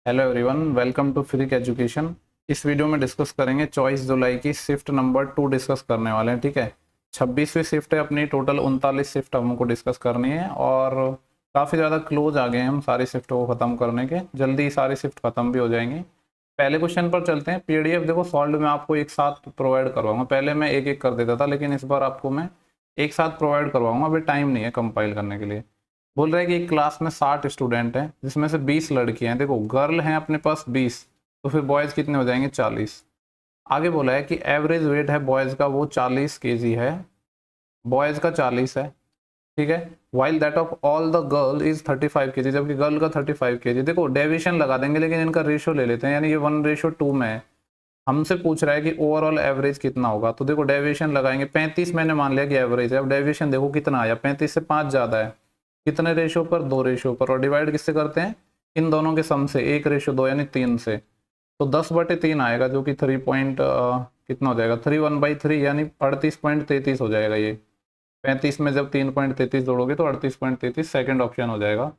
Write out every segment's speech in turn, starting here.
Hello everyone, welcome to freak education. इस वीडियो में डिस्कस करेंगे 24 जुलाई की शिफ्ट नंबर 2 डिस्कस करने वाले हैं। ठीक है, 26वीं शिफ्ट है अपनी। टोटल 39 शिफ्ट हमको डिस्कस करनी है और काफ़ी ज़्यादा क्लोज आ गए हैं हम सारी शिफ्टों को ख़त्म करने के। जल्दी सारी शिफ्ट ख़त्म भी हो जाएंगी। पहले क्वेश्चन पर चलते हैं। पीडीएफ देखो सॉल्व मैं आपको एक साथ प्रोवाइड करवाऊंगा। पहले मैं एक एक कर देता था, लेकिन इस बार आपको मैं एक साथ प्रोवाइड करवाऊंगा। अभी टाइम नहीं है कंपाइल करने के लिए। बोल रहा है कि एक क्लास में 60 स्टूडेंट हैं, जिसमें से 20 लड़कियां हैं। देखो गर्ल हैं अपने पास 20, तो फिर बॉयज कितने हो जाएंगे 40। आगे बोला है कि एवरेज वेट है बॉयज का वो 40 केजी है, बॉयज का 40 है। ठीक है, while that of all the girl is 35 KG, जबकि गर्ल का 35 केजी। देखो डेविएशन लगा देंगे, लेकिन इनका रेशियो ले लेते हैं, यानी ये 1:2 में है। हमसे पूछ रहा है कि ओवरऑल एवरेज कितना होगा, तो देखो डेविएशन लगाएंगे। 35 मैंने मान लिया कि एवरेज है। अब डेविएशन देखो कितना आया, 35 से 5 ज्यादा है। कितने रेशियो पर? 2 रेशियो पर। और डिवाइड किससे करते हैं? इन दोनों के सम से, 1:2 यानी 3 से। तो 10/3 आएगा, जो कि 3 पॉइंट कितना हो जाएगा, 3 यानी 38.33 हो जाएगा ये। 35 में जब 3.33 जोड़ोगे तो 38.33 सेकेंड ऑप्शन हो जाएगा।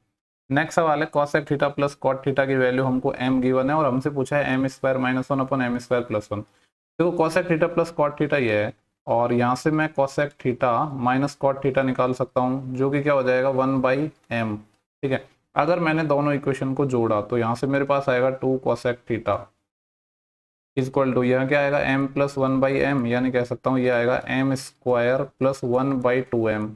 नेक्स्ट सवाल है cosec theta plus cot theta की वैल्यू हमको m गिवन है और हमसे पूछा है m² - 1 अपॉन m² + 1। देखो cosec theta plus cot theta ये है, और यहाँ से मैं cosec theta minus cot theta निकाल सकता हूँ, जो कि क्या हो जाएगा 1/m। ठीक है, अगर मैंने दोनों इक्वेशन को जोड़ा तो यहाँ से मेरे पास आएगा 2 कॉसेक थीटा इक्वल टू, यह क्या आएगा m + 1/m, यानी कह सकता हूँ ये आएगा m² + 1/2m।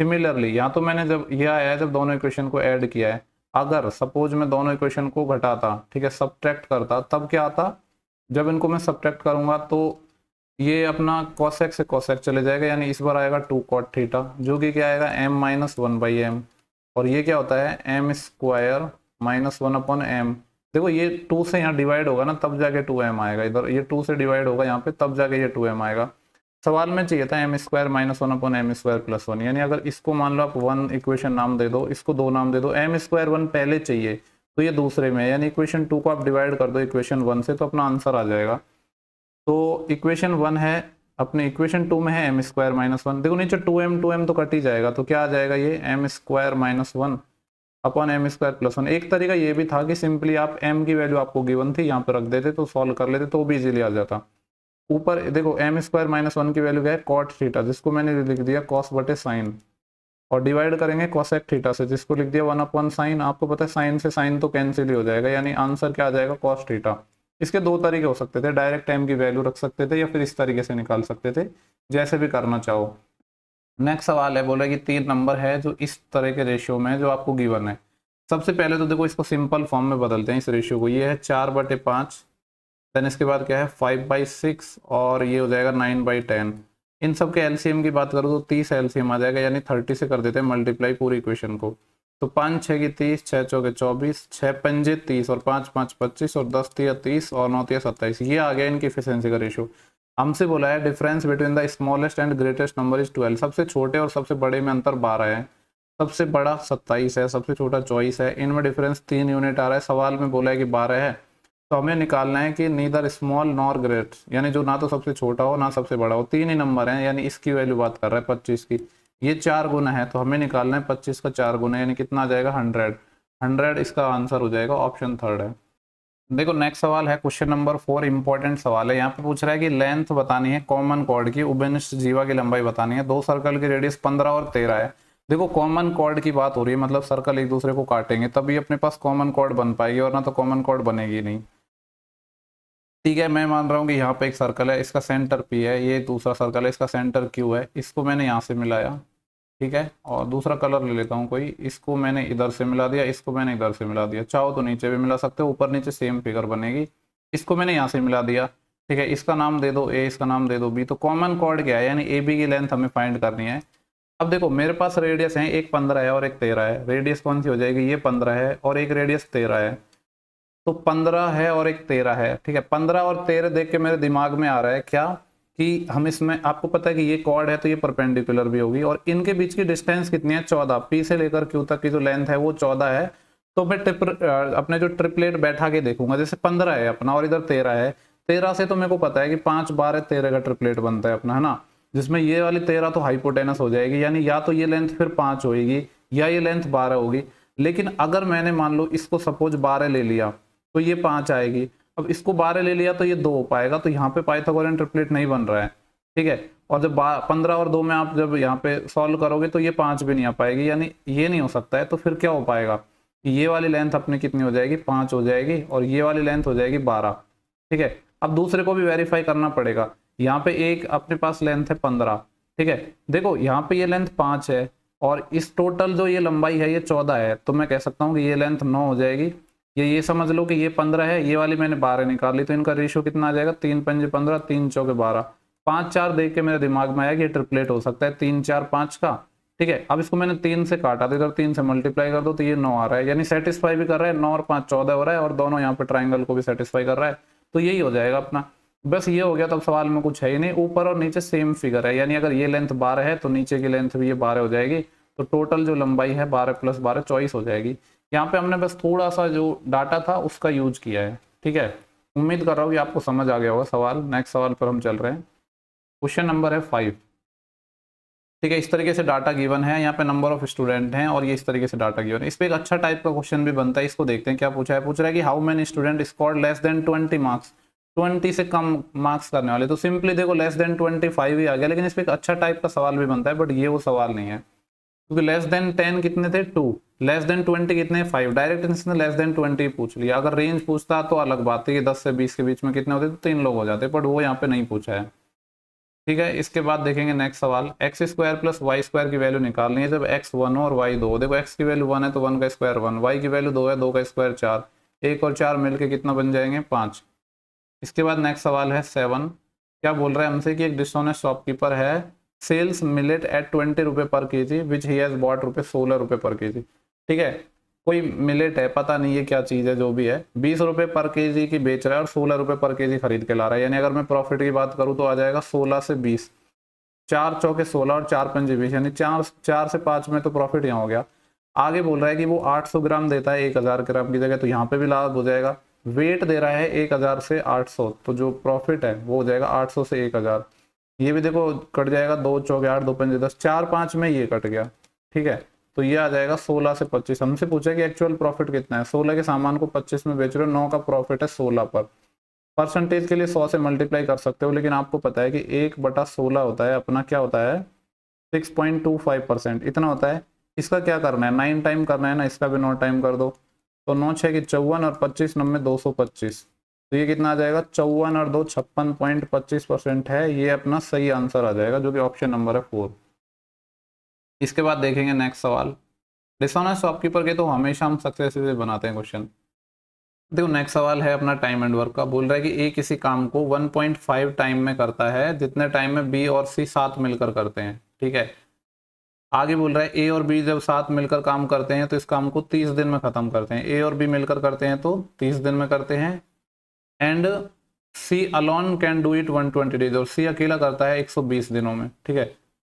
सिमिलरली यहाँ तो मैंने जब ये आया है, जब दोनों इक्वेशन को ऐड किया है, अगर सपोज मैं दोनों इक्वेशन को घटाता, ठीक है, सब्ट्रैक्ट करता, तब क्या आता? जब इनको मैं सब्ट्रैक्ट करूंगा तो ये अपना कॉसेक से कॉसेक चले जाएगा, यानी इस बार आएगा 2 कॉट थीटा, जो कि क्या आएगा m - 1/m। और ये क्या होता है m² - 1/m। देखो ये 2 से यहाँ डिवाइड होगा ना, तब जाके 2m आएगा। इधर ये 2 से डिवाइड होगा यहाँ पे, तब जाके ये 2m आएगा। सवाल में चाहिए था m² - 1 अपॉन m² + 1, यानी अगर इसको मान लो आप 1 इक्वेशन नाम दे दो, इसको 2 नाम दे दो। m² 1 पहले चाहिए तो ये दूसरे में, यानी इक्वेशन 2 को आप डिवाइड कर दो इक्वेशन 1 से, तो अपना आंसर आ जाएगा। तो इक्वेशन 1 है, अपने इक्वेशन 2 में है m² - 1। देखो नीचे 2m तो कट ही जाएगा, तो क्या आ जाएगा ये m² - 1 अपॉन m² + 1। एक तरीका ये भी था कि सिंपली आप m की वैल्यू आपको गिवन थी, यहाँ पे रख देते तो सॉल्व कर लेते, तो भी इजीली आ जाता। ऊपर देखो m² - 1 की वैल्यू क्या है, कॉट थीटा, जिसको मैंने लिख दिया cos/sin, और डिवाइड करेंगे cosec थीटा से, जिसको लिख दिया 1/sin। आपको पता है साइन से साइन तो कैंसिल ही हो जाएगा, यानी आंसर क्या आ जाएगा cos थीटा। इसके दो तरीके हो सकते थे, डायरेक्ट m की वैल्यू रख सकते थे या फिर इस तरीके से निकाल सकते थे, जैसे भी करना चाहो। नेक्स्ट सवाल है, बोला कि 3 नंबर है जो इस तरह के रेशियो में है, जो आपको गिवन है। सबसे पहले तो देखो इसको सिंपल फॉर्म में बदलते हैं इस रेशियो को। ये है 4/5, देन इसके बाद क्या है 5/6, और ये हो जाएगा 9/10। इन सब के एलसीएम की बात करूँ तो 30 एलसीएम आ जाएगा, यानी 30 से कर देते हैं मल्टीप्लाई पूरी इक्वेशन को। तो 5 6 की 30, 6 चौके 24, 6 पंजे 30, और 5 5 25, और 10 तिया 30, और 9 तिया 27। ये आ गया इनकी एफिशिएंसी का रेशियो। हमसे बोला है difference between the smallest and greatest number is 12। सबसे छोटे और सबसे बड़े में अंतर 12 है, सबसे बड़ा 27 है, सबसे छोटा 24 है। इनमें डिफरेंस 3 यूनिट आ रहा है। सवाल में बोला है कि 12 है, तो हमें निकालना है कि नीदर स्मॉल नॉर ग्रेट, यानी जो ना तो सबसे छोटा हो ना सबसे बड़ा हो। 3 ही नंबर हैं, यानी इसकी वैल्यू बात कर रहा है 25 की। ये 4 गुना है, तो हमें निकालना है 25 का 4 गुना, यानी कितना आ जाएगा 100। 100 इसका आंसर हो जाएगा, ऑप्शन 3 है। देखो नेक्स्ट सवाल है क्वेश्चन नंबर 4, इंपॉर्टेंट सवाल है। यहाँ पे पूछ रहा है कि लेंथ बतानी है कॉमन कॉर्ड की, उभयनिष्ठ जीवा की लंबाई बतानी है। दो सर्कल की रेडियस 15 और 13 है। देखो कॉमन कॉर्ड की बात हो रही है, मतलब सर्कल एक दूसरे को काटेंगे तभी अपने पास कॉमन कॉर्ड बन पाएगी, और ना तो कॉमन कॉर्ड बनेगी नहीं। ठीक है, मैं मान रहा हूँ कि यहाँ पे एक सर्कल है, इसका सेंटर P है, ये दूसरा सर्कल है, इसका सेंटर Q है। इसको मैंने यहाँ से मिलाया, ठीक है, और दूसरा कलर ले लेता हूँ कोई, इसको मैंने इधर से मिला दिया, इसको मैंने इधर से मिला दिया। चाहो तो नीचे भी मिला सकते हो, ऊपर नीचे सेम फिगर बनेगी। इसको मैंने यहाँ से मिला दिया, ठीक है, इसका नाम दे दो A, इसका नाम दे दो B। तो कॉमन कॉर्ड क्या है, यानी AB की लेंथ हमें फाइंड करनी है। अब देखो मेरे पास रेडियस है, एक 15 है और एक 13 है। रेडियस कौन सी हो जाएगी, ये 15 है और एक रेडियस 13 है। तो 15 है और एक 13 है, ठीक है। 15 और 13 देख के मेरे दिमाग में आ रहा है क्या, कि हम इसमें, आपको पता है कि ये कॉर्ड है तो ये परपेंडिकुलर भी होगी, और इनके बीच की डिस्टेंस कितनी है 14। पी से लेकर क्यू तक की जो लेंथ है वो 14 है। तो मैं अपने जो ट्रिपलेट बैठा के देखूंगा, जैसे 15 है अपना और इधर 13 है। 13 से तो मेरे को पता है कि 5 12 13 का ट्रिपलेट बनता है अपना, है ना, जिसमें ये वाली 13 तो हाइपोटेनस हो जाएगी, यानी या तो ये लेंथ फिर 5 होगी या ये लेंथ 12 होगी। लेकिन अगर मैंने मान लो इसको सपोज 12 ले लिया, तो ये 5 आएगी। अब इसको 12 ले लिया तो ये 2 हो पाएगा, तो यहाँ पे पाइथागोरियन ट्रिपलेट नहीं बन रहा है, ठीक है। और जब 15 और 2 में आप जब यहाँ पे सॉल्व करोगे तो ये 5 भी नहीं आ पाएगी, यानी ये नहीं हो सकता है। तो फिर क्या हो पाएगा, ये वाली लेंथ अपनी कितनी हो जाएगी, 5 हो जाएगी, और ये वाली लेंथ हो जाएगी 12, ठीक है। अब दूसरे को भी वेरीफाई करना पड़ेगा। यहाँ पे एक अपने पास लेंथ है 15, ठीक है। देखो यहाँ पे ये लेंथ 5 है और इस टोटल जो ये लंबाई है ये 14 है, तो मैं कह सकता हूँ कि ये लेंथ 9 हो जाएगी। ये समझ लो कि ये 15 है, ये वाली मैंने 12 निकाल ली, तो इनका रेशियो कितना आ जाएगा, 3 पंजे 15, 3 चौके 12, 5 4 देख के मेरे दिमाग में आया कि ये ट्रिपलेट हो सकता है 3 4 5 का, ठीक है। अब इसको मैंने 3 से काटा, तो इधर 3 से मल्टीप्लाई कर दो तो ये 9 आ रहा है, यानी सेटिस्फाई भी कर रहा है, 9 और 5 14 हो रहा है, और दोनों यहाँ पे ट्राइंगल को भी सेटिस्फाई कर रहा है। तो यही हो जाएगा अपना, बस ये हो गया। तब सवाल में कुछ है ही नहीं, ऊपर और नीचे सेम फिगर है, यानी अगर ये लेंथ 12 है तो नीचे की लेंथ भी ये 12 हो जाएगी, तो टोटल जो लंबाई है 12 + 12 24 हो जाएगी। यहाँ पे हमने बस थोड़ा सा जो डाटा था उसका यूज किया है, ठीक है। उम्मीद कर रहा हूँ कि आपको समझ आ गया होगा सवाल। नेक्स्ट सवाल पर हम चल रहे हैं, क्वेश्चन नंबर है 5, ठीक है। इस तरीके से डाटा गिवन है, यहाँ पे नंबर ऑफ स्टूडेंट हैं और ये इस तरीके से डाटा गिवन है। इस पे एक अच्छा टाइप का क्वेश्चन भी बनता है, इसको देखते हैं क्या पूछा है। पूछ रहा है कि how many student score less than 20 marks, 20 से कम मार्क्स करने वाले। तो सिंपली देखो लेस देन 25 ही आ गया, लेकिन इस पे एक अच्छा टाइप का सवाल भी बनता है, बट ये वो सवाल नहीं है, क्योंकि लेस देन 10 कितने थे 2, लेस देन 20 कितने 5, डायरेक्ट इसने लेस देन 20 पूछ लिया। अगर रेंज पूछता तो अलग बात है कि 10 से 20 के बीच में कितने होते तो 3 लोग हो जाते, बट वो यहाँ पे नहीं पूछा है, ठीक है। इसके बाद देखेंगे नेक्स्ट सवाल, x² + y² की वैल्यू निकालनी है जब x 1 हो और y 2 हो। देखो x की वैल्यू 1 है तो 1 का स्क्वायर 1, y की वैल्यू 2 है, 2 का स्क्वायर 4, 1 और 4 मिलके कितना बन जाएंगे 5। इसके बाद नेक्स्ट सवाल है 7, क्या बोल रहा है हमसे कि एक डिसऑनेस्ट शॉपकीपर है, सेल्स मिलेट एट 20 रुपये पर KG which he has bot 16 रुपये पर केजी, ठीक है। कोई मिलेट है, पता नहीं है क्या चीज़ है, जो भी है, 20 रुपये पर केजी की बेच रहा है और 16 रुपये पर केजी खरीद के ला रहा है। यानी अगर मैं प्रॉफिट की बात करूँ तो आ जाएगा 16 से 20, 4 चौके 16 और 4 पंजे 20, यानी 4 से 5 में तो प्रॉफिट यहाँ हो गया। आगे बोल रहा है कि वो 800 ग्राम देता है 1000 ग्राम की जगह, तो यहाँ पे भी लाभ हो जाएगा। वेट दे रहा है 1000 से 800, तो जो प्रॉफिट है वो हो जाएगा 800 से 1000। ये भी देखो कट जाएगा, 2 चौके 8, 2 पंजे 10, 4 5 में ये कट गया, ठीक है। तो ये आ जाएगा 16 से 25। हमसे पूछा कि एक्चुअल प्रॉफिट कितना है, 16 के सामान को 25 में बेच रहे हो, 9 का प्रॉफिट है 16 पर। परसेंटेज के लिए 100 से मल्टीप्लाई कर सकते हो, लेकिन आपको पता है कि 1/16 होता है अपना, क्या होता है 6.25%, इतना होता है। इसका क्या करना है, 9 टाइम करना है ना, इसका भी 9 टाइम कर दो, तो 9 6 की 54 और 25 9 में 225, तो ये कितना आ जाएगा 54 और 2 56.25% है। ये अपना सही आंसर आ जाएगा, जो कि ऑप्शन नंबर है 4। इसके बाद देखेंगे नेक्स्ट सवाल, डिसऑनेस्ट शॉपकीपर के तो हमेशा हम सक्सेसफुली बनाते हैं क्वेश्चन। देखो नेक्स्ट सवाल है अपना टाइम एंड वर्क का। बोल रहा है कि ए किसी काम को 1.5 टाइम में करता है जितने टाइम में बी और सी साथ मिलकर करते हैं, ठीक है। आगे बोल रहा है ए और बी जब साथ मिलकर काम करते हैं तो इस काम को 30 दिन में खत्म करते हैं। ए और बी मिलकर करते हैं तो 30 दिन में करते हैं। And C alone can do it 120 days, और सी अकेला करता है 120 दिनों में, ठीक है।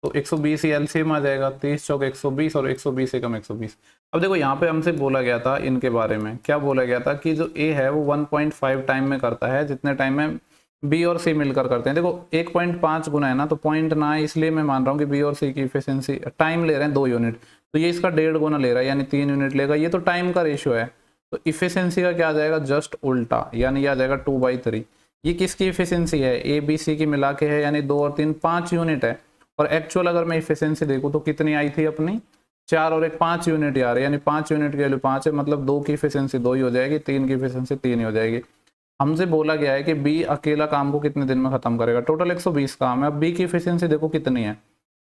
तो 120 ही एलसीएम आ जाएगा, 30 चौक 120 और 120 से कम 120। अब देखो यहाँ पे हमसे बोला गया था इनके बारे में, क्या बोला गया था कि जो ए है वो 1.5 टाइम में करता है जितने टाइम में बी और सी मिलकर करते हैं। देखो 1.5 गुना है ना, तो पॉइंट ना है, इसलिए मैं मान रहा हूँ कि बी और सी की इफिशियंसी, टाइम ले रहे हैं 2 यूनिट, तो ये इसका 1.5 गुना ले रहा है, यानी 3 यूनिट लेगा। ये तो टाइम का रेशियो है, तो इफिशियंसी का क्या आ जाएगा जस्ट उल्टा, यानी ये आ जाएगा 2/3। ये किसकी इफिशियंसी है, ए बी सी की मिला के है, यानी 2 और 3 5 यूनिट है। और एक्चुअल अगर मैं इफिशियंसी देखूँ तो कितनी आई थी अपनी, 4 और 1 5 यूनिट यार, यानी 5 यूनिट की वैल्यू 5 है, मतलब 2 की इफिशियंसी 2 ही हो जाएगी, 3 की इफिशियंसी 3 ही हो जाएगी। हमसे बोला गया है कि बी अकेला काम को कितने दिन में खत्म करेगा, टोटल 120 काम है। अब बी की इफिशियंसी देखो कितनी है,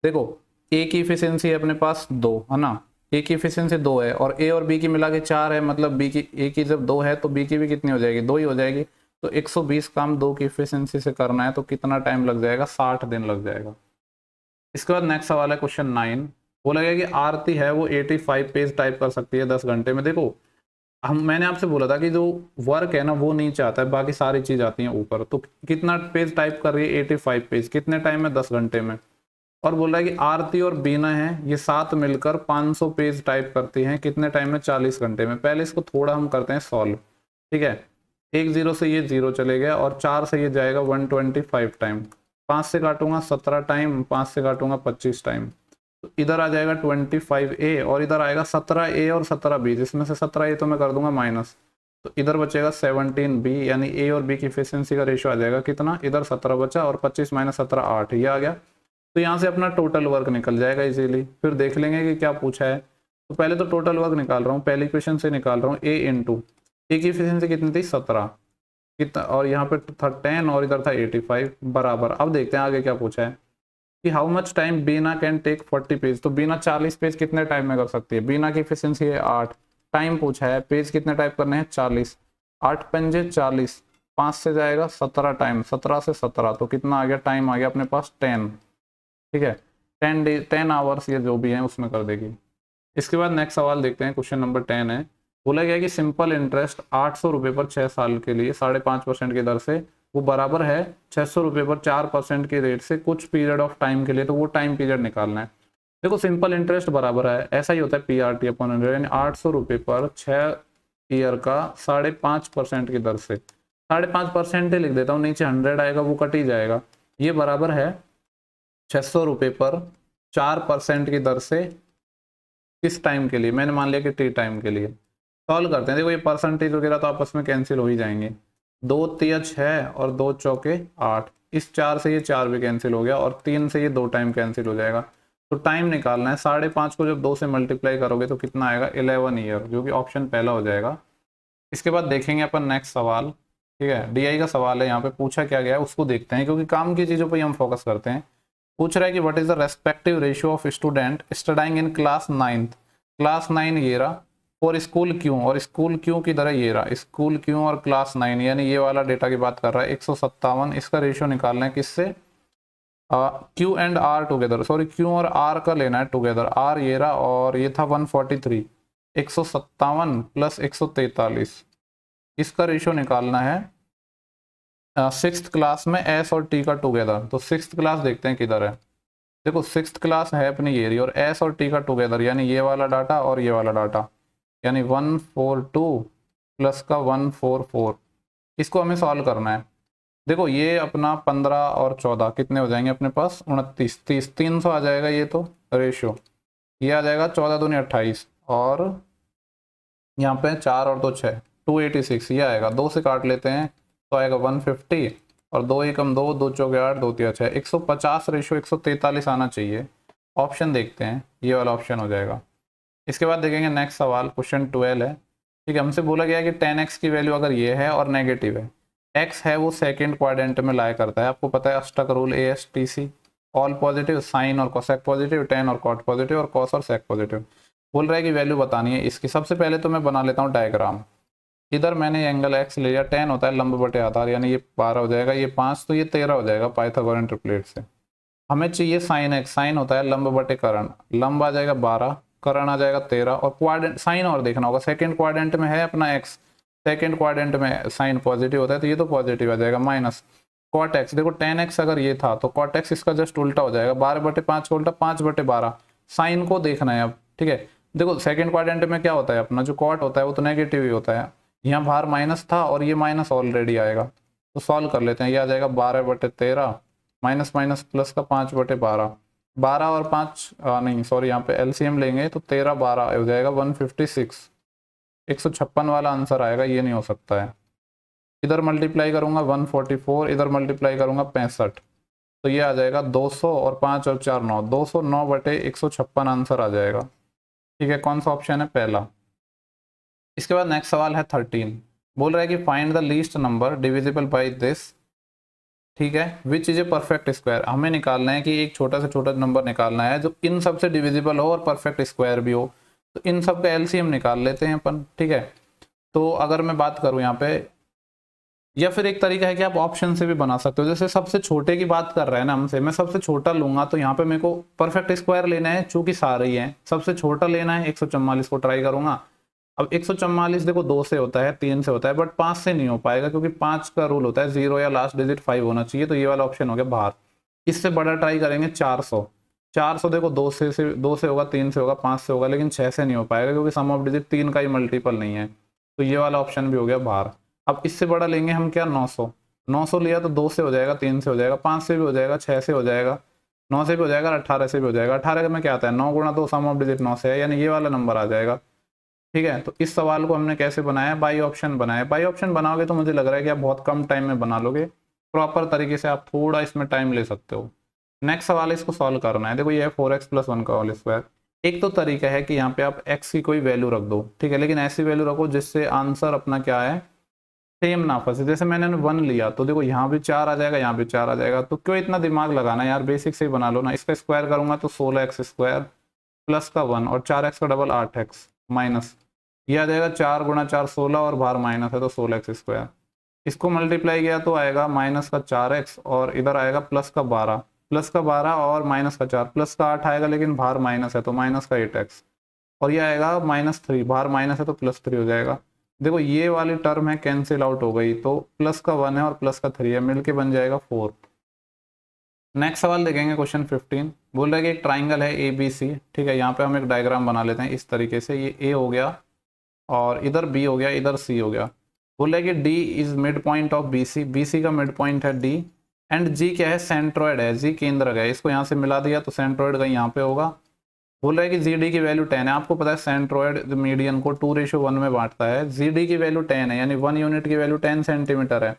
देखो ए की इफिशियंसी है अपने पास 2 है ना, ए की इफिशियंसी 2 है, और ए और बी की मिला के 4 है, मतलब बी की, ए की जब 2 है तो बी की भी कितनी हो जाएगी 2 ही हो जाएगी। तो 120 काम 2 की इफिशियंसी से करना है तो कितना टाइम लग जाएगा, 60 दिन लग जाएगा। इसके बाद नेक्स्ट सवाल है क्वेश्चन 9, बोला गया कि आरती है वो 85 पेज टाइप कर सकती है 10 घंटे में। देखो मैंने आपसे बोला था कि जो वर्क है ना वो नीचे आता है, बाकी सारी चीज आती हैं ऊपर। तो कितना पेज टाइप कर रही है 85 पेज, कितने टाइम में 10 घंटे में। और बोल रहा है कि आरती और बीना है ये साथ मिलकर 500 पेज टाइप करती हैं कितने टाइम में, 40 घंटे में। पहले इसको थोड़ा हम करते हैं सॉल्व, ठीक है। 1 0 से ये 0 चले गया और 4 से ये जाएगा 125 टाइम, 5 से काटूंगा 17 टाइम, 5 से काटूंगा 25 टाइम, तो इधर आ जाएगा 25A और इधर आएगा 17A और 17B, जिसमें से 17A तो मैं कर दूंगा माइनस, तो इधर बचेगा 17b, यानी ए और बी की एफिशिएंसी का रेशियो आ जाएगा कितना, इधर 17 बचा और 25 माइनस 17 8, ये आ गया। तो यहाँ से अपना टोटल वर्क निकल जाएगा इजीली। फिर देख लेंगे कि क्या पूछा है। तो पहले तो टोटल वर्क निकाल रहा हूँ, पहली क्वेश्चन से निकाल रहा हूँ। ए इंटू ए की एफिशिएंसी कितनी थी 17 कितना, और यहाँ पे था 10 और इधर था 85 बराबर। अब देखते हैं आगे क्या पूछा है कि how much time Beena can take 40 page. तो बीना 40 पेज कितने टाइम में कर सकती है। बीना की एफिशिएंसी है 8, टाइम पूछा है, पेज कितने टाइप करने हैं 40, 8 पंजे 40, 5 से जाएगा 17 टाइम, 17 से 17 तो कितना आ गया, टाइम आ गया अपने पास 10। ठीक है, 10 आवर्स ये जो भी है उसमें कर देगी। इसके बाद नेक्स्ट सवाल देखते हैं, क्वेश्चन नंबर 10 है। बोला गया कि सिंपल इंटरेस्ट 800 रुपये पर 6 साल के लिए 5.5% की दर से वो बराबर है 600 रुपये पर 4% की रेट से कुछ पीरियड ऑफ टाइम के लिए। तो वो टाइम पीरियड निकालना है। देखो सिंपल इंटरेस्ट बराबर है, ऐसा ही होता है PRT अपॉन 100, यानी 800 रुपये पर 6 ईयर का 5.5% की दर से, 5.5% ही लिख देता हूँ, नीचे 100 आएगा वो कट ही जाएगा। ये बराबर है 600 रुपये पर 4% की दर से किस टाइम के लिए, मैंने मान लिया कि टी टाइम के लिए। सॉल्व करते हैं। देखो ये परसेंटेज वगैरह तो आपस में कैंसिल हो ही जाएंगे, 2 तिया 6 और 2 चौके 8, इस 4 से ये 4 भी कैंसिल हो गया और 3 से ये 2 टाइम कैंसिल हो जाएगा। तो टाइम निकालना है, 5.5 को जब 2 से मल्टीप्लाई करोगे तो कितना आएगा 11 ईयर, जो कि ऑप्शन पहला हो जाएगा। इसके बाद देखेंगे अपन नेक्स्ट सवाल। ठीक है, DI का सवाल है, यहाँ पे पूछा क्या गया है उसको देखते हैं, क्योंकि काम की चीज़ों पर हम फोकस करते हैं। पूछ रहा है कि what is the respective ratio of student studying in class 9th, class 9 ये रहा, और स्कूल क्यों, और स्कूल क्यों की तरह ये रहा, स्कूल क्यों और क्लास 9, यानी ये वाला डेटा की बात कर रहा है 157। इसका रेशियो निकालना है किससे, Q and R together, sorry Q और आर का लेना है टुगेदर। आर ये रहा और ये था 143, 157 प्लस 143, इसका रेशियो निकालना है 6th क्लास में एस और टी का टुगेदर। तो 6th क्लास देखते हैं किधर है। देखो 6th क्लास है अपनी ये रही, और एस और टी का टुगेदर, यानी ये वाला डाटा और ये वाला डाटा, यानी 142 प्लस का 144, इसको हमें सॉल्व करना है। देखो ये अपना 15 और 14 कितने हो जाएंगे अपने पास 29, 30, 300 आ जाएगा ये तो रेशियो। ये आ जाएगा 14 दूनी 28, और यहाँ पे 4 और 2 6, 286 ये आएगा। 2 से काट लेते हैं तो आएगा 150, और 2 एकम 2, 2 चौके 8, 2 तिया 6, 150 रेशियो 143 आना चाहिए। ऑप्शन देखते हैं, ये वाला ऑप्शन हो जाएगा। इसके बाद देखेंगे नेक्स्ट सवाल, क्वेश्चन 12 है। ठीक है, हमसे बोला गया है कि 10x की वैल्यू अगर ये है और नेगेटिव है, x है वो सेकंड क्वाड्रेंट में लाया करता है, आपको पता है अष्टक rule ASTC, all positive, sine और कोसेक पॉजिटिव, टेन और कॉट पॉजिटिव, और कॉस और सेक पॉजिटिव। बोल रहा है कि वैल्यू बतानी है इसकी। सबसे पहले तो मैं बना लेता हूँ डायग्राम। इधर मैंने एंगल x ले लिया, 10 होता है लंब बटे आधार, यानी ये 12 हो जाएगा, ये 5 तो ये 13 हो जाएगा पाइथागोरन ट्रिपलेट से। हमें चाहिए साइन x, साइन होता है लंब बटे कर्ण, लंब आ जाएगा 12, कर्ण आ जाएगा 13, और क्वाड्रेंट साइन और देखना होगा, सेकंड क्वाड्रेंट में है अपना x, सेकंड क्वाड्रेंट में साइन पॉजिटिव होता है तो ये तो पॉजिटिव आ जाएगा, माइनस कॉट एक्स। देखो 10x अगर ये था तो कॉट एक्स इसका जस्ट उल्टा हो जाएगा, 12/5 का उल्टा 5/12, साइन को देखना है अब। ठीक है, देखो सेकंड क्वाड्रेंट में क्या होता है अपना जो कॉट होता है वो तो नेगेटिव ही होता है, यहाँ बाहर माइनस था और ये माइनस ऑलरेडी आएगा, तो सॉल्व कर लेते हैं। ये आ जाएगा 12/13 माइनस माइनस प्लस का 5/12, 12 और 5 नहीं सॉरी यहाँ पे LCM लेंगे तो 13 12 हो जाएगा 156, 156 वाला आंसर आएगा, ये नहीं हो सकता है। इधर मल्टीप्लाई करूंगा 144, इधर मल्टीप्लाई करूंगा 65, तो ये आ जाएगा 200 और 5 और 4 9, 209/156 आंसर आ जाएगा। ठीक है, कौन सा ऑप्शन है, पहला। इसके बाद नेक्स्ट सवाल है 13, बोल रहा है कि find the least number divisible by this. ठीक है, which is a perfect square, हमें निकालना है कि एक छोटा से छोटा नंबर निकालना है जो इन सब से डिविजिबल हो और परफेक्ट स्क्वायर भी हो। तो इन सब का LCM निकाल लेते हैं अपन। ठीक है, तो अगर मैं बात करूं यहाँ पे, या फिर एक तरीका है कि आप ऑप्शन से भी बना सकते हो, जैसे सबसे छोटे की बात कर रहा है ना हमसे, मैं सबसे छोटा लूंगा तो यहाँ पे मेरे को परफेक्ट स्क्वायर लेना है, चूंकि सारे ही हैं, सबसे छोटा लेना है, 144 को ट्राई करूंगा। अब 144 देखो 2 से होता है, 3 से होता है, बट 5 से नहीं हो पाएगा, क्योंकि 5 का रूल होता है 0 या लास्ट डिजिट 5 होना चाहिए, तो ये वाला ऑप्शन हो गया बाहर। इससे बड़ा ट्राई करेंगे 400, 400 देखो 2 से होगा, 3 से होगा, 5 से होगा, लेकिन 6 से नहीं हो पाएगा, क्योंकि सम ऑफ डिजिट 3 का ही मल्टीपल नहीं है, तो ये वाला ऑप्शन भी हो गया बाहर। अब इससे बड़ा लेंगे हम क्या, 900, 900 लिया तो 2 से हो जाएगा, 3 से हो जाएगा, 5 से भी हो जाएगा, 6 से हो जाएगा, 9 से भी हो जाएगा, 18 से भी हो जाएगा। 18 में क्या आता है, 9 गुणा 2 सम ऑफ डिजिट 9 से है, यानी ये वाला नंबर आ जाएगा। ठीक है। तो इस सवाल को हमने कैसे बनाया, बाई ऑप्शन बनाया। बाई ऑप्शन बनाओगे तो मुझे लग रहा है कि आप बहुत कम टाइम में बना लोगे, प्रॉपर तरीके से आप थोड़ा इसमें टाइम ले सकते हो। नेक्स्ट सवाल है, इसको सॉल्व करना है। देखो ये है 4x + 1 का होल स्क्वायर। एक तो तरीका है कि यहाँ पे आप x की कोई वैल्यू रख दो, ठीक है, लेकिन ऐसी वैल्यू रखो जिससे आंसर अपना क्या है, सेम ना फंसे। जैसे मैंने 1 लिया तो देखो यहाँ भी 4 आ जाएगा, यहाँ भी 4 आ जाएगा, तो क्यों इतना दिमाग लगाना यार, बेसिक से ही बना लो ना। इसका स्क्वायर करूंगा तो 16x² प्लस का 1 और 4x का डबल 8x माइनस, ये आ जाएगा 4 × 4 16 और बाहर माइनस है तो 16x²। इसको मल्टीप्लाई किया तो आएगा माइनस का 4x और इधर आएगा प्लस का 12, प्लस का 12 और माइनस का 4, प्लस का 8 आएगा लेकिन बाहर माइनस है तो माइनस का 8x, और ये आएगा -3, बाहर माइनस है तो +3 हो जाएगा। देखो ये वाली टर्म है कैंसिल आउट हो गई, तो प्लस का 1 है और प्लस का 3 है, मिलके बन जाएगा 4। नेक्स्ट सवाल देखेंगे क्वेश्चन 15। बोल रहा है कि एक ट्राइंगल है ABC, ठीक है। यहाँ पे हम एक डायग्राम बना लेते हैं इस तरीके से, ये A हो गया और इधर B हो गया, इधर C हो गया। बोल रहा है कि D is mid point of BC, BC का मिड पॉइंट है D, एंड G क्या है, सेंट्रॉयड है, G केंद्र है। इसको यहाँ से मिला दिया तो सेंट्रॉयड का यहाँ पे होगा। बोल रहा है कि GD की वैल्यू 10 है। आपको पता है सेंट्रॉयड मीडियन को 2:1 में बांटता है। GD की वैल्यू 10 है, यानी 1 यूनिट की वैल्यू 10 सेंटीमीटर है,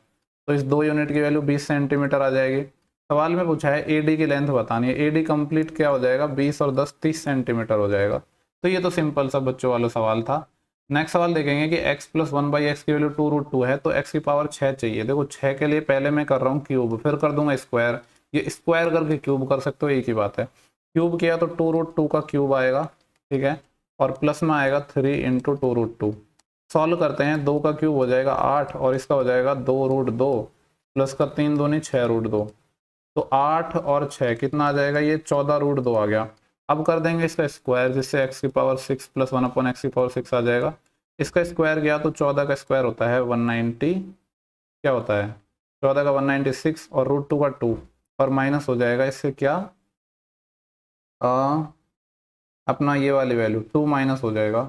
तो इस 2 यूनिट की वैल्यू 20 सेंटीमीटर आ जाएगी। सवाल में पूछा है AD की लेंथ बतानी है। AD कंप्लीट क्या हो जाएगा, 20 और 10 30 सेंटीमीटर हो जाएगा। तो ये तो सिंपल सा बच्चों वाला सवाल था। नेक्स्ट सवाल देखेंगे कि x + 1/x की वैल्यू 2√2 है, तो x की पावर 6 चाहिए। देखो 6 के लिए पहले मैं कर रहा हूँ क्यूब, फिर कर दूंगा स्क्वायर। ये स्क्वायर करके क्यूब कर सकते हो, एक ही बात है। क्यूब किया तो 2√2 का क्यूब आएगा, ठीक है, और प्लस में आएगा 3 × 2√2। सॉल्व करते हैं, 2 का क्यूब हो जाएगा 8 और इसका हो जाएगा 2√2 प्लस का 3 दूनी 6√2, तो 8 और 6 कितना आ जाएगा, ये 14√2 आ गया। अब कर देंगे इसका स्क्वायर, जिससे x की पावर 6 + 1/x की पावर 6 आ जाएगा। इसका स्क्वायर किया तो 14 का स्क्वायर होता है 190, क्या होता है 14 का 196 और √2 का 2, और माइनस हो जाएगा इससे क्या, अपना ये वाली वैल्यू 2 माइनस हो जाएगा।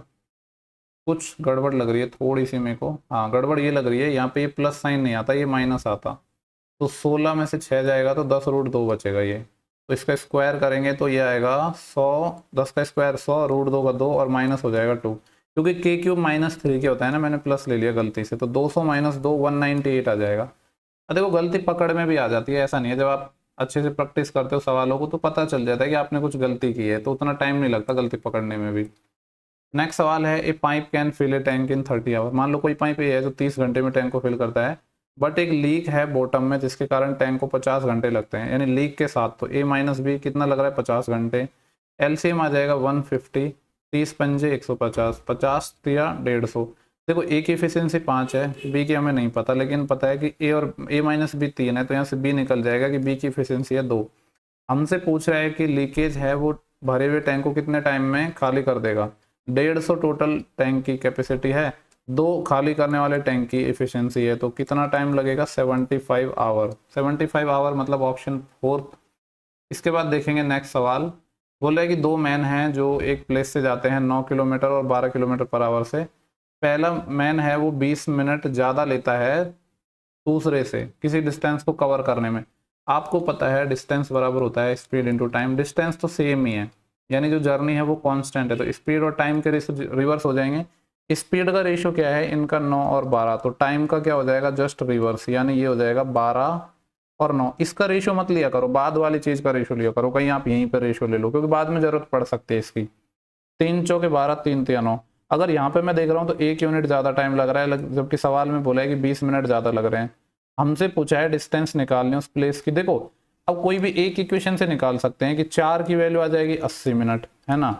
कुछ गड़बड़ लग रही है थोड़ी सी मेरे को, हाँ गड़बड़ ये लग रही है, यहाँ पे ये प्लस साइन नहीं आता, ये माइनस आता। तो 16 में से 6 जाएगा तो 10√2 बचेगा ये। तो इसका स्क्वायर करेंगे तो ये आएगा 100, 10 का स्क्वायर 100, √2 का 2 और माइनस हो जाएगा 2, क्योंकि k³ -3 के होता है ना, मैंने प्लस ले लिया गलती से, तो 200 - 2 198 आ जाएगा। अब देखो गलती पकड़ में भी आ जाती है, ऐसा नहीं है, जब आप अच्छे से प्रैक्टिस करते हो सवालों को तो पता चल जाता है कि आपने कुछ गलती की है, तो उतना टाइम नहीं लगता गलती पकड़ने में भी। नेक्स्ट सवाल है, a pipe can fill a tank in 30 hour. मान लो कोई पाइप ये है जो 30 घंटे में टैंक को फिल करता है, बट एक लीक है बॉटम में जिसके कारण टैंक को 50 घंटे लगते हैं, यानी लीक के साथ। तो A - B कितना लग रहा है, 50 घंटे। LCM आ जाएगा 150, 30 पंजे 150, 50 तिया 150। देखो A की एफिशिएंसी 5 है, B की हमें नहीं पता, लेकिन पता है कि A और A - B 3 है, तो यहाँ से B निकल जाएगा कि B की एफिशिएंसी है 2। हमसे पूछ रहा है कि लीकेज है वो भरे हुए टैंक को कितने टाइम में खाली कर देगा। 150 टोटल टैंक की कैपेसिटी है, 2 खाली करने वाले टैंक की एफिशिएंसी है, तो कितना टाइम लगेगा, 75 आवर। 75 आवर मतलब ऑप्शन 4। इसके बाद देखेंगे नेक्स्ट सवाल। बोल रहा है कि 2 मैन हैं जो एक प्लेस से जाते हैं 9 किलोमीटर और 12 किलोमीटर/आवर से। पहला मैन है वो 20 मिनट ज़्यादा लेता है दूसरे से किसी डिस्टेंस को कवर करने में। आपको पता है डिस्टेंस बराबर होता है स्पीड इनटू टाइम, डिस्टेंस तो सेम ही है, यानी जो जर्नी है वो कांस्टेंट है, तो स्पीड और टाइम के रेशो रिवर्स हो जाएंगे। स्पीड का रेशो क्या है इनका, 9 और 12, तो टाइम का क्या हो जाएगा, जस्ट रिवर्स, यानी ये हो जाएगा 12 और 9। इसका रेशो मत लिया करो, बाद वाली चीज का रेशो लिया करो, कहीं आप यहीं पर रेशो ले लो, क्योंकि बाद में जरूरत पड़ सकती है इसकी। 3 चौके 12, 3 तिया 9। अगर यहाँ पे मैं देख रहा हूँ तो 1 यूनिट ज्यादा टाइम लग रहा है, जबकि सवाल में बोला है कि 20 मिनट ज्यादा लग रहे हैं। हमसे पूछा है डिस्टेंस निकालने उस प्लेस की। देखो अब कोई भी एक इक्वेशन से निकाल सकते हैं कि 4 की वैल्यू आ जाएगी 80 मिनट, है ना,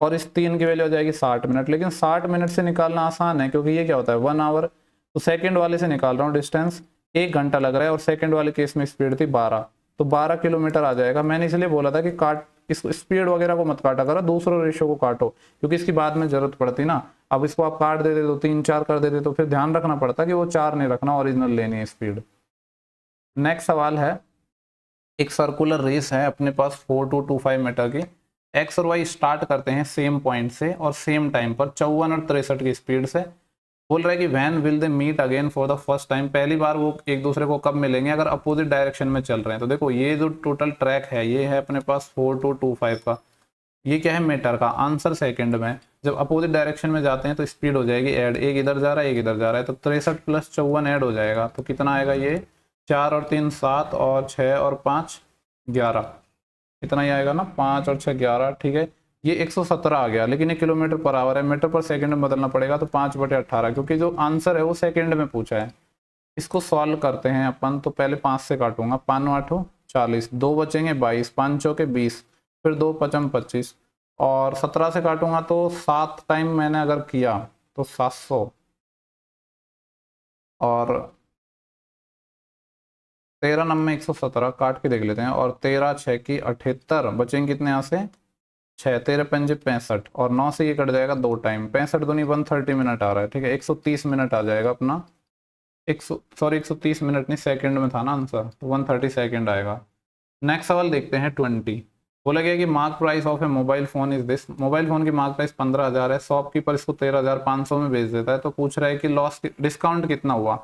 और इस 3 की वैल्यू आ जाएगी 60 मिनट, लेकिन 60 मिनट से निकालना आसान है क्योंकि ये क्या होता है 1 आवर। तो सेकंड वाले से निकाल रहा हूँ डिस्टेंस, 1 घंटा लग रहा है, और सेकंड वाले केस में स्पीड थी 12, तो 12 किलोमीटर आ जाएगा। मैंने इसलिए बोला था कि काट इस स्पीड वगैरह को मत काटा करो, दूसरों रेशो को काटो, क्योंकि इसकी बाद में जरूरत पड़ती ना। अब इसको आप काट देते तो 3 4 कर देते, तो फिर ध्यान रखना पड़ता कि वो 4 नहीं रखना, ओरिजिनल लेनी है स्पीड। नेक्स्ट सवाल है, एक सर्कुलर रेस है अपने पास 4 to 25 मीटर की। एक्स और वाई स्टार्ट करते हैं सेम पॉइंट से और सेम टाइम पर 54 और 63 की स्पीड से। बोल रहा है कि when will they meet again for the first time, पहली बार वो एक दूसरे को कब मिलेंगे अगर अपोजिट डायरेक्शन में चल रहे हैं। तो देखो ये जो टोटल ट्रैक है ये है अपने पास 4 to 25 का, ये क्या है मीटर का, आंसर सेकंड में। जब अपोजिट डायरेक्शन में जाते हैं तो स्पीड हो जाएगी ऐड, एक इधर जा रहा है एक इधर जा रहा है, तो 63 + 54 ऐड हो जाएगा, तो कितना आएगा ये 4 और 3 7 और 6 और 5 11, इतना ही आएगा ना, 5 और 6 11, ठीक है। ये 117 आ गया, लेकिन ये km/h है, मीटर पर सेकंड में बदलना पड़ेगा, तो 5/18, क्योंकि जो आंसर है वो सेकंड में पूछा है। इसको सॉल्व करते हैं अपन, तो पहले 5 से काटूंगा, 5 8 40, 2 बचेंगे 22, 5 चौके 20, फिर 2 5 25, और 17 से काटूंगा तो 7 टाइम मैंने अगर किया तो 700, और 13 9 117 काट के देख लेते हैं, और 13 6 की 78, बचेंगे कितने यहाँ से 6, 13 पंजे 65, और 9 से ये कट जाएगा 2 टाइम, 65 दूनी 130 मिनट आ रहा है, ठीक है। 130 मिनट आ जाएगा अपना, 130 मिनट नहीं, सेकंड में था ना आंसर, तो 130 सेकंड आएगा। नेक्स्ट सवाल देखते हैं 20। बोला गया कि mark price of A mobile phone is this, mobile phone की मार्क प्राइस 15,000 है, शॉपकीपर इसको 13,500 में बेच देता है, तो पूछ रहा है कि लॉस डिस्काउंट कितना हुआ।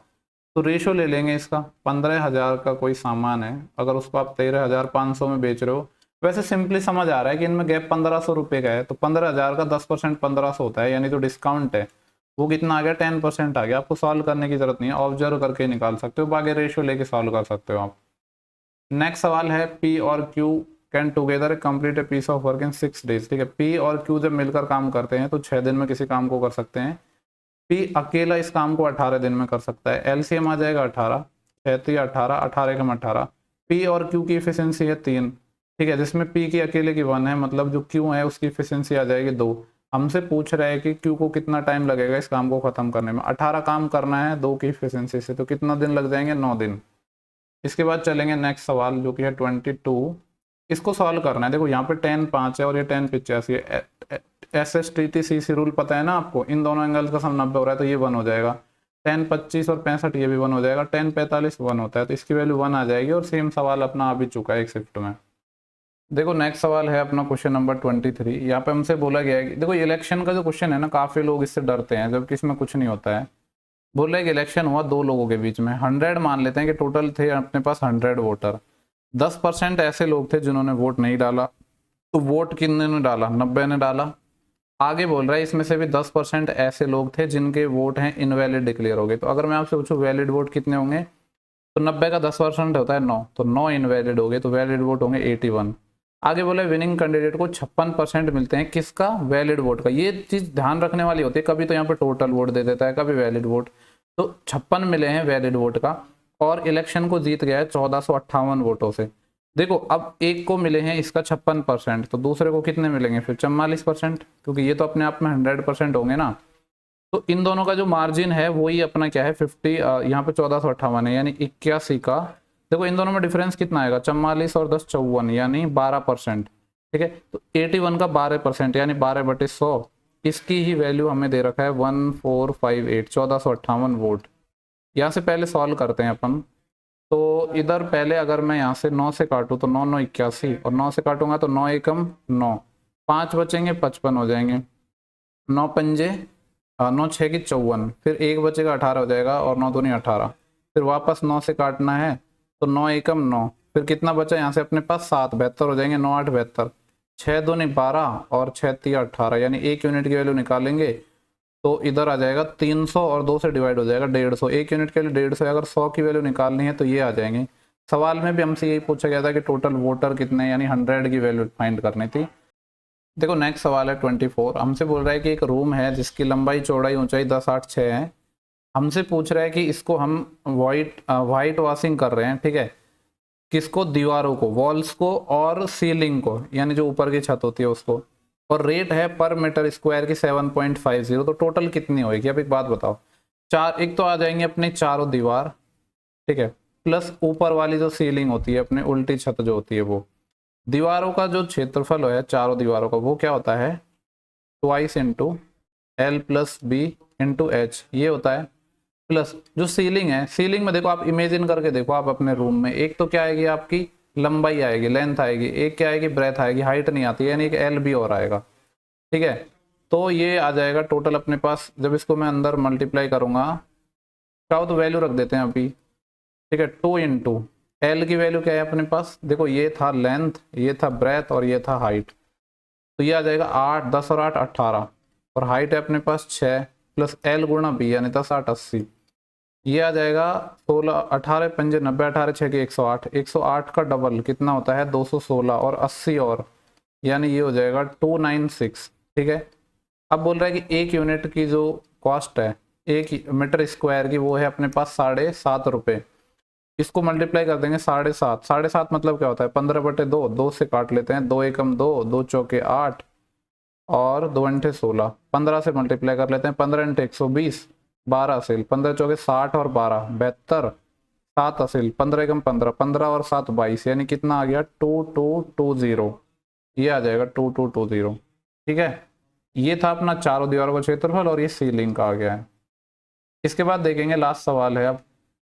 तो रेशो ले लेंगे इसका, 15,000 का कोई सामान है, अगर उसको आप 13,500 में बेच रहे हो, वैसे सिंपली समझ आ रहा है कि इनमें गैप 1500 रुपये का है, तो 15,000 का 10% 1500 होता है, यानी जो डिस्काउंट है वो कितना आ गया 10% आ गया। आपको सॉल्व करने की जरूरत नहीं है, ऑब्जर्व करके निकाल सकते हो, बाकी रेशियो लेके सॉल्व कर सकते हो आप। नेक्स्ट सवाल है पी और Q can together complete a piece of work in 6 days, ठीक है। पी और क्यू जब मिलकर काम करते हैं तो 6 दिन में किसी काम को कर सकते हैं। पी अकेला इस काम को 18 दिन में कर सकता है, एलसीएम आ जाएगा 18, 6 18, 18 कम 18। पी और क्यू की इफिशियंसी है 3, ठीक है, जिसमें पी की अकेले की 1 है, मतलब जो क्यू है उसकी इफिशियंसी आ जाएगी 2। हमसे पूछ रहा है कि क्यू को कितना टाइम लगेगा इस काम को खत्म करने में, 18 काम करना है 2 की इफिशियंसी से, तो कितना दिन लग जाएंगे 9 दिन। इसके बाद चलेंगे नेक्स्ट सवाल जो कि है 22। इसको सॉल्व करना है, देखो यहाँ पे 10 5 है और ये 10 85 है, SSTT रूल पता है ना आपको, इन दोनों एंगल का सम 90 हो रहा है, तो ये 1 हो जाएगा। 10 25 और 65 ये भी 1 हो जाएगा, 10 45 1 होता है, तो इसकी वैल्यू 1 आ जाएगी, और सेम सवाल अपना आ भी चुका है एक शिफ्ट में। देखो नेक्स्ट सवाल है अपना क्वेश्चन नंबर 23। यहाँ पे हमसे बोला गया है कि देखो इलेक्शन का जो क्वेश्चन है ना, काफी लोग इससे डरते हैं, जबकि इसमें कुछ नहीं होता है। बोल रहा है कि इलेक्शन हुआ 2 लोगों के बीच में, 100 मान लेते हैं कि टोटल थे अपने पास 100 वोटर, 10% ऐसे लोग थे जिन्होंने वोट नहीं डाला, तो वोट कितने ने डाला 90 ने डाला। आगे बोल रहा है इसमें से भी 10% ऐसे लोग थे जिनके वोट हैं इनवैलिड डिक्लेयर हो गए, तो अगर मैं आपसे पूछूं वैलिड वोट कितने होंगे, तो 90 का 10% होता है 9, तो 9 इनवैलिड हो गए, तो वैलिड वोट होंगे 81। आगे बोला विनिंग कैंडिडेट को 56% मिलते हैं, किसका, वैलिड वोट का। ये चीज ध्यान रखने वाली होती है, कभी तो यहाँ पे टोटल वोट दे देता है, कभी वैलिड वोट, तो 56 मिले हैं वैलिड वोट का, और इलेक्शन को जीत गया है 1458 वोटों से। देखो अब एक को मिले हैं इसका 56%, तो दूसरे को कितने मिलेंगे फिर 44%, क्योंकि ये तो अपने आप में 100% होंगे ना। तो इन दोनों का जो मार्जिन है वही अपना क्या है 50, यहाँ पे 1458 है, यानी 81 का। देखो इन दोनों में डिफरेंस कितना आएगा, 44 और 10 54, यानी 12%, ठीक है। तो 81 का 12%, यानी 12/100, इसकी ही वैल्यू हमें दे रखा है 1458, 1458 वोट। यहाँ से पहले सॉल्व करते हैं अपन, तो इधर पहले अगर मैं यहाँ से 9 से काटूँ तो 9 9 81, और 9 से काटूंगा तो 9 एकम 9, 5 बचेंगे 55 हो जाएंगे, 9 पंजे 9 6 की 54, फिर एक बचेगा 18 हो जाएगा, और 9 दूनी 18, फिर वापस 9 से काटना है तो 9 एकम 9, फिर कितना बचा यहाँ से अपने पास 7, 72 हो जाएंगे, 9 8 72, 6 दूनी 12 और 6 3 18, यानी 1 यूनिट की वैल्यू निकालेंगे तो इधर आ जाएगा 300, और 2 से डिवाइड हो जाएगा 150, 1 यूनिट के लिए 150, अगर 100 की वैल्यू निकालनी है तो ये आ जाएंगे। सवाल में भी हमसे यही पूछा गया था कि टोटल वोटर कितने, यानी 100 की वैल्यू फाइंड करनी थी। देखो नेक्स्ट सवाल है 24। हमसे बोल रहा है कि एक रूम है जिसकी लंबाई चौड़ाई ऊंचाई 10 8 6 है। हमसे पूछ रहा है कि इसको हम वाइट वॉशिंग कर रहे हैं, ठीक है, किसको, दीवारों को, वॉल्स को और सीलिंग को, यानी जो ऊपर की छत होती है उसको, और रेट है पर मीटर स्क्वायर की 7.50, तो टोटल कितनी होगी। अब एक बात बताओ, एक तो आ जाएंगे अपनी चारों दीवार, ठीक है, प्लस ऊपर वाली जो सीलिंग होती है अपने उल्टी छत जो होती है वो। दीवारों का जो क्षेत्रफल है चारों दीवारों का वो क्या होता है, twice into L + B into H, ये होता है। प्लस जो सीलिंग है, सीलिंग में देखो आप इमेजिन करके देखो आप अपने रूम में, एक तो क्या आएगी आपकी लंबाई आएगी, लेंथ आएगी, एक क्या आएगी ब्रेथ आएगी, हाइट नहीं आती है, यानी एक L भी और आएगा, ठीक है। तो ये आ जाएगा टोटल अपने पास, जब इसको मैं अंदर मल्टीप्लाई करूंगा, चाहो तो वैल्यू रख देते हैं अभी, ठीक है, 2 इंटू L की वैल्यू क्या है अपने पास, देखो ये था लेंथ, ये था ब्रेथ और ये था हाइट, तो ये आ जाएगा 8, 10 और 8 18, और हाइट है अपने पास 6 प्लस एल गुणा बी यानी 10 8 80, ये आ जाएगा 16, 18 पंजे 90, 18 6 के 108, 108 का डबल कितना होता है 216, और 80 और यानी ये हो जाएगा 296। ठीक है, अब बोल रहा है कि एक यूनिट की जो कॉस्ट है एक मीटर स्क्वायर की वो है अपने पास 7.5 रुपये। इसको मल्टीप्लाई कर देंगे 7.5, 7.5 मतलब क्या होता है 15/2, 2 से काट लेते हैं, 2 एकम 2, 2 चौके 8 और 2 अंठे 16, 15 से मल्टीप्लाई कर लेते हैं, 15 इंटू 120, 12 असील, 15 चौके 60 और 12 72, 7 असील, 15 एकम 15, 15 और 7 22, यानी कितना आ गया 2220, ये आ जाएगा 2220। ठीक है, ये था अपना चारों दीवारों का क्षेत्रफल और ये सीलिंग का आ गया है। इसके बाद देखेंगे लास्ट सवाल है, अब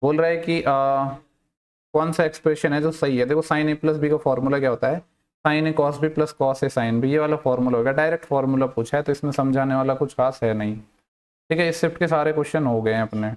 बोल रहा है कि कौन सा एक्सप्रेशन है जो सही है। देखो साइन ए प्लस बी का फॉर्मूला क्या होता है, sign A cos B plus cos A sine B, ये वाला फॉर्मूला होगा। डायरेक्ट फॉर्मूला पूछा है तो इसमें समझाने वाला कुछ खास है नहीं। ठीक है, इस शिफ्ट के सारे क्वेश्चन हो गए हैं अपने।